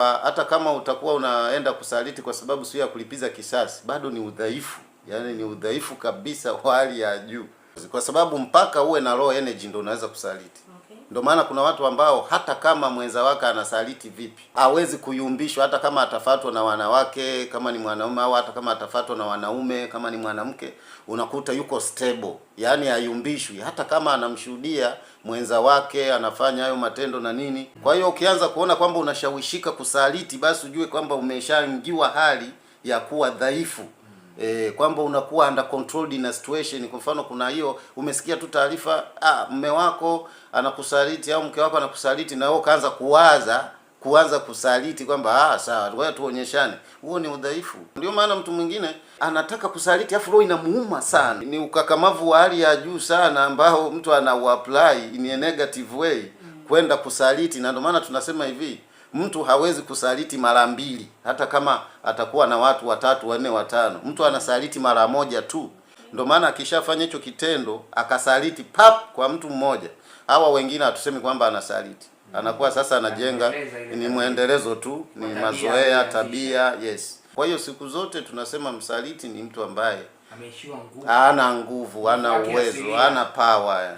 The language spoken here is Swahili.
Hata kama utakuwa unaenda kusaliti kwa sababu sio ya kulipiza kisasi, bado ni udhaifu. Yaani ni udhaifu kabisa wa hali ya juu. Kwa sababu mpaka uwe na low energy ndio unaweza kusaliti. Ndio maana kuna watu ambao hata kama mwenza wake anasaliti vipi, hawezi kuyumbishwa hata kama atafatwa na wanawake kama ni mwanaume, au hata kama atafatwa na wanaume kama ni mwanamke, unakuta yuko stable. Yaani hayumbishwi hata kama anamshuhudia mwenza wake anafanya hayo matendo na nini. Kwa hiyo ukianza kuona kwamba unashawishika kusaliti, basi ujue kwamba umeshaingiwa hali ya kuwa dhaifu. Kwamba unakuwa under controlled in a situation. Kwa mfano kuna hiyo umesikia tu taarifa, mume wako anakusaliti au mke wako anakusaliti, na wewe kaanza kuanza kusaliti kwamba sawa, ngoja tuonyeshane. Huo ni udhaifu. Ndio maana mtu mwingine anataka kusaliti afu roho inamuuma sana. Ni ukakamavu wa hali ya juu sana ambao mtu apply in a negative way kwenda kusaliti, na ndio maana tunasema hivi, mtu hawezi kusaliti mara mbili hata kama atakuwa na watu 3, 4, 5. Mtu anasaliti mara moja tu. Ndio maana akishafanya hicho kitendo akasaliti pap kwa mtu mmoja, hawa wengine hatusemi kwamba anasaliti. Anakuwa sasa anajenga, ni muendelezo tu, ni mazoea, tabia, yes. Kwa hiyo siku zote tunasema msaliti ni mtu ambaye ameishiwa nguvu, hana nguvu, hana uwezo, hana power.